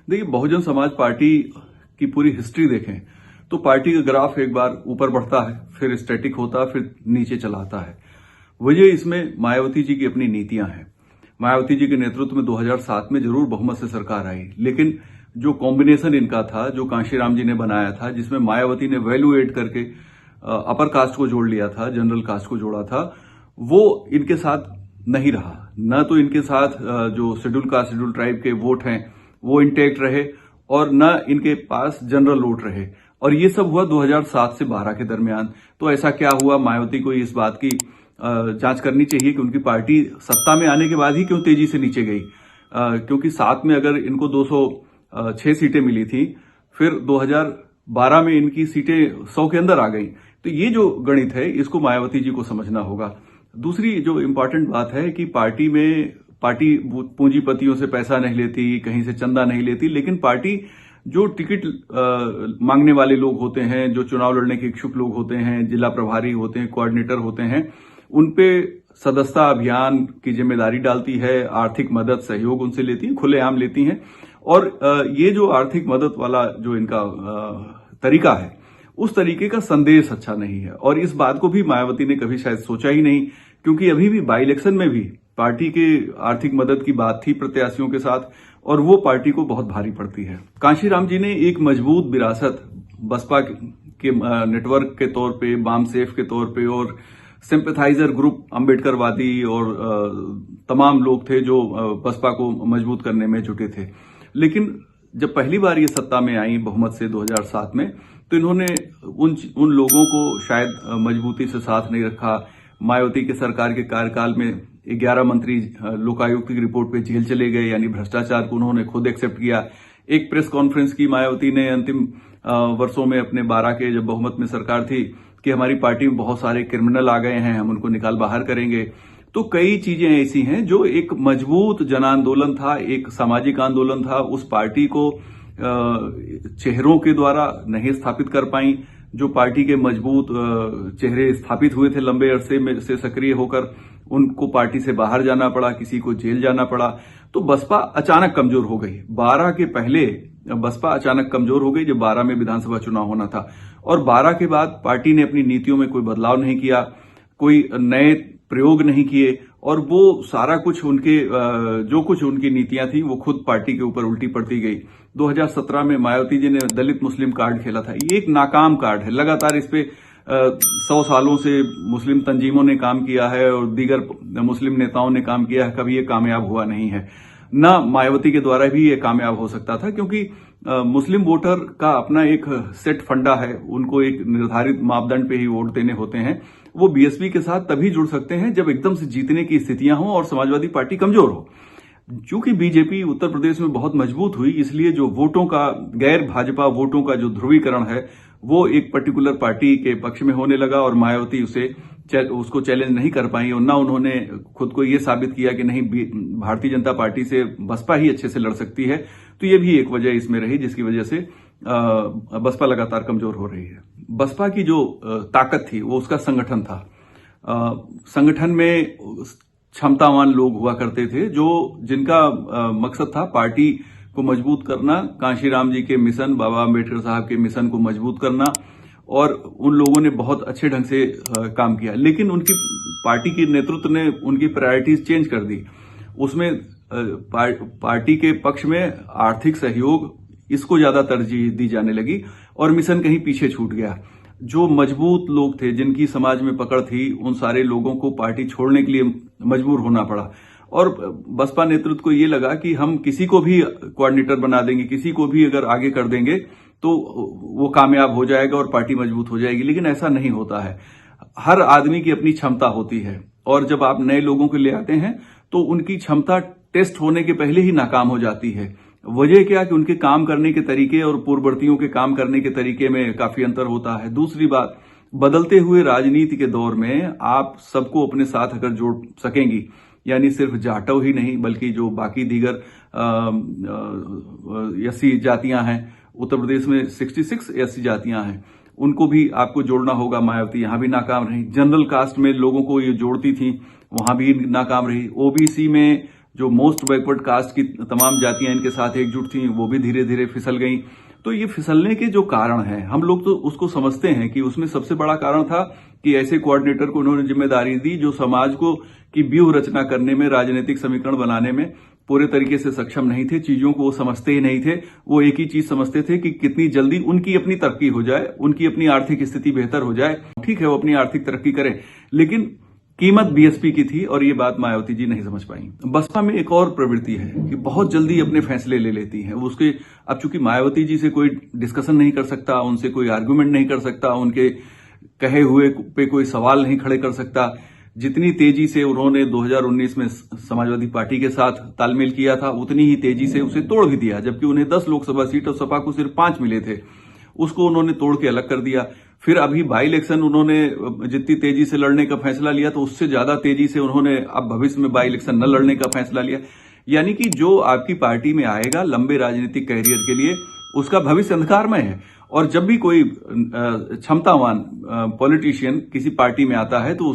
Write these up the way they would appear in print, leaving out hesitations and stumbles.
देखिए, बहुजन समाज पार्टी की पूरी हिस्ट्री देखें तो पार्टी का ग्राफ एक बार ऊपर बढ़ता है, फिर स्टैटिक होता है, फिर नीचे चला आता है। वजह इसमें मायावती जी की अपनी नीतियां हैं। मायावती जी के नेतृत्व में 2007 में जरूर बहुमत से सरकार आई, लेकिन जो कॉम्बिनेशन इनका था, जो कांशीराम जी ने बनाया था, जिसमें मायावती ने वैल्यू एड करके अपर कास्ट को जोड़ लिया था, जनरल कास्ट को जोड़ा था, वो इनके साथ नहीं रहा। न तो इनके साथ जो शेड्यूल कास्ट शेड्यूल ट्राइब के वोट हैं वो इंटैक्ट रहे, और न इनके पास जनरल वोट रहे। और ये सब हुआ 2007 से 12 के दरमियान। तो ऐसा क्या हुआ, मायावती को इस बात की जांच करनी चाहिए कि उनकी पार्टी सत्ता में आने के बाद ही क्यों तेजी से नीचे गई। क्योंकि 7 में अगर इनको 206 सीटें मिली थी, फिर 2012 में इनकी सीटें 100 के अंदर आ गई। तो ये जो गणित है, इसको मायावती जी को समझना होगा। दूसरी जो इम्पोर्टेंट बात है कि पार्टी पूंजीपतियों से पैसा नहीं लेती, कहीं से चंदा नहीं लेती, लेकिन पार्टी जो टिकट मांगने वाले लोग होते हैं, जो चुनाव लड़ने के इच्छुक लोग होते हैं, जिला प्रभारी होते हैं, कोऑर्डिनेटर होते हैं, उनपे सदस्यता अभियान की जिम्मेदारी डालती है, आर्थिक मदद सहयोग उनसे लेती है, खुलेआम लेती हैं। और ये जो आर्थिक मदद वाला जो इनका तरीका है, उस तरीके का संदेश अच्छा नहीं है। और इस बात को भी मायावती ने कभी शायद सोचा ही नहीं, क्योंकि अभी भी बाई इलेक्शन में भी पार्टी के आर्थिक मदद की बात थी प्रत्याशियों के साथ, और वो पार्टी को बहुत भारी पड़ती है। कांशीराम जी ने एक मजबूत विरासत बसपा के नेटवर्क के तौर पे, वाम सेफ के तौर पे, और सिंपैथाइजर ग्रुप अम्बेडकरवादी और तमाम लोग थे जो बसपा को मजबूत करने में जुटे थे। लेकिन जब पहली बार ये सत्ता में आई बहुमत से 2007 में, तो इन्होंने उन लोगों को शायद मजबूती से साथ नहीं रखा। मायावती के सरकार के कार्यकाल में 11 मंत्री लोकायुक्त की रिपोर्ट पे जेल चले गए, यानी भ्रष्टाचार को उन्होंने खुद एक्सेप्ट किया। एक प्रेस कॉन्फ्रेंस की मायावती ने अंतिम वर्षों में अपने 12 के जब बहुमत में सरकार थी कि हमारी पार्टी में बहुत सारे क्रिमिनल आ गए हैं, हम उनको निकाल बाहर करेंगे। तो कई चीजें ऐसी हैं जो एक मजबूत जन आंदोलन था, एक सामाजिक आंदोलन था, उस पार्टी को चेहरों के द्वारा नहीं स्थापित कर पाई। जो पार्टी के मजबूत चेहरे स्थापित हुए थे लंबे अरसे में से सक्रिय होकर, उनको पार्टी से बाहर जाना पड़ा, किसी को जेल जाना पड़ा। तो बसपा अचानक कमजोर हो गई। 12 के पहले बसपा अचानक कमजोर हो गई जब 12 में विधानसभा चुनाव होना था, और 12 के बाद पार्टी ने अपनी नीतियों में कोई बदलाव नहीं किया, कोई नए प्रयोग नहीं किए, और वो सारा कुछ जो कुछ उनकी नीतियां थी वो खुद पार्टी के ऊपर उल्टी पड़ती गई। 2017 में मायावती जी ने दलित मुस्लिम कार्ड खेला था। ये एक नाकाम कार्ड है। लगातार इस पे 100 सालों से मुस्लिम तंजीमों ने काम किया है और दीगर मुस्लिम नेताओं ने काम किया है, कभी ये कामयाब हुआ नहीं है। न मायावती के द्वारा भी ये कामयाब हो सकता था, क्योंकि मुस्लिम वोटर का अपना एक सेट फंडा है, उनको एक निर्धारित मापदंड पे ही वोट देने होते हैं। वो बीएसपी के साथ तभी जुड़ सकते हैं जब एकदम से जीतने की स्थितियां हों और समाजवादी पार्टी कमजोर हो। चूंकि बीजेपी उत्तर प्रदेश में बहुत मजबूत हुई, इसलिए जो वोटों का, गैर भाजपा वोटों का जो ध्रुवीकरण है, वो एक पर्टिकुलर पार्टी के पक्ष में होने लगा, और मायावती उसको चैलेंज नहीं कर पाई, और न उन्होंने खुद को ये साबित किया कि नहीं, भारतीय जनता पार्टी से बसपा ही अच्छे से लड़ सकती है। तो ये भी एक वजह इसमें रही जिसकी वजह से बसपा लगातार कमजोर हो रही है। बसपा की जो ताकत थी वो उसका संगठन था। संगठन में क्षमतावान लोग हुआ करते थे, जिनका मकसद था पार्टी को मजबूत करना, कांशीराम जी के मिशन, बाबा अम्बेडकर साहब के मिशन को मजबूत करना, और उन लोगों ने बहुत अच्छे ढंग से काम किया। लेकिन उनकी पार्टी के नेतृत्व ने उनकी प्रायोरिटीज चेंज कर दी। उसमें पार्टी के पक्ष में आर्थिक सहयोग, इसको ज्यादा तरजीह दी जाने लगी, और मिशन कहीं पीछे छूट गया। जो मजबूत लोग थे, जिनकी समाज में पकड़ थी, उन सारे लोगों को पार्टी छोड़ने के लिए मजबूर होना पड़ा। और बसपा नेतृत्व को ये लगा कि हम किसी को भी कोऑर्डिनेटर बना देंगे, किसी को भी अगर आगे कर देंगे तो वो कामयाब हो जाएगा और पार्टी मजबूत हो जाएगी। लेकिन ऐसा नहीं होता है। हर आदमी की अपनी क्षमता होती है, और जब आप नए लोगों को ले आते हैं तो उनकी क्षमता टेस्ट होने के पहले ही नाकाम हो जाती है। वजह क्या कि उनके काम करने के तरीके और पूर्ववर्तियों के काम करने के तरीके में काफी अंतर होता है। दूसरी बात, बदलते हुए राजनीति के दौर में आप सबको अपने साथ अगर जोड़ सकेंगी, यानी सिर्फ जाटव ही नहीं बल्कि जो बाकी दीगर एससी जातियां हैं, उत्तर प्रदेश में 66 एससी जातियां हैं, उनको भी आपको जोड़ना होगा। मायावती यहां भी नाकाम रही। जनरल कास्ट में लोगों को ये जोड़ती थी, वहां भी नाकाम रही। ओबीसी में जो मोस्ट बैकवर्ड कास्ट की तमाम जातियां इनके साथ एकजुट थी वो भी धीरे धीरे फिसल गई। तो ये फिसलने के जो कारण हैं हम लोग तो उसको समझते हैं कि उसमें सबसे बड़ा कारण था कि ऐसे कोऑर्डिनेटर को उन्होंने जिम्मेदारी दी जो समाज को की व्यूह रचना करने में, राजनीतिक समीकरण बनाने में पूरे तरीके से सक्षम नहीं थे। चीजों को वो समझते ही नहीं थे। वो एक ही चीज समझते थे कि कितनी जल्दी उनकी अपनी तरक्की हो जाए, उनकी अपनी आर्थिक स्थिति बेहतर हो जाए। ठीक है, वो अपनी आर्थिक तरक्की करें, लेकिन कीमत बीएसपी की थी और ये बात मायावती जी नहीं समझ पाई। बसपा में एक और प्रवृत्ति है कि बहुत जल्दी अपने फैसले ले लेती है। उसके अब चूंकि मायावती जी से कोई डिस्कशन नहीं कर सकता, उनसे कोई आर्गुमेंट नहीं कर सकता, उनके कहे हुए पे कोई सवाल नहीं खड़े कर सकता। जितनी तेजी से उन्होंने 2019 में समाजवादी पार्टी के साथ तालमेल किया था, उतनी ही तेजी से उसे तोड़ भी दिया। जबकि उन्हें 10 लोकसभा सीट और सपा को सिर्फ 5 मिले थे, उसको उन्होंने तोड़ के अलग कर दिया। फिर अभी बाई इलेक्शन उन्होंने जितनी तेजी से लड़ने का फैसला लिया, तो उससे ज्यादा तेजी से उन्होंने अब भविष्य में बाई इलेक्शन न लड़ने का फैसला लिया। यानी कि जो आपकी पार्टी में आएगा लंबे राजनीतिक कैरियर के लिए, उसका भविष्य अंधकारमय है। और जब भी कोई क्षमतावान पॉलिटिशियन किसी पार्टी में आता है तो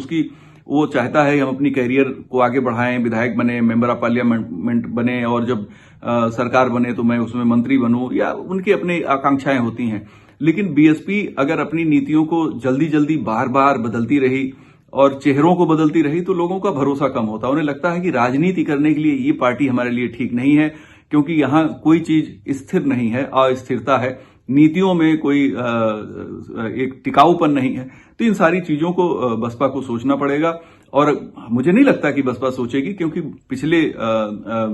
वो चाहता है हम अपनी कैरियर को आगे बढ़ाएं, विधायक बने, मेंबर ऑफ पार्लियामेंट बने, और जब सरकार बने तो मैं उसमें मंत्री बनूं, या उनकी अपनी आकांक्षाएं होती हैं। लेकिन बीएसपी अगर अपनी नीतियों को जल्दी जल्दी बार बार बदलती रही और चेहरों को बदलती रही तो लोगों का भरोसा कम होता। उन्हें लगता है कि राजनीति करने के लिए ये पार्टी हमारे लिए ठीक नहीं है, क्योंकि यहां कोई चीज स्थिर नहीं है, अस्थिरता है, नीतियों में कोई एक टिकाऊपन नहीं है। तो इन सारी चीजों को बसपा को सोचना पड़ेगा, और मुझे नहीं लगता कि बसपा सोचेगी, क्योंकि पिछले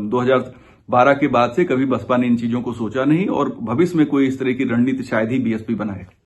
2012 के बाद से कभी बसपा ने इन चीजों को सोचा नहीं, और भविष्य में कोई इस तरह की रणनीति शायद ही बीएसपी बनाए।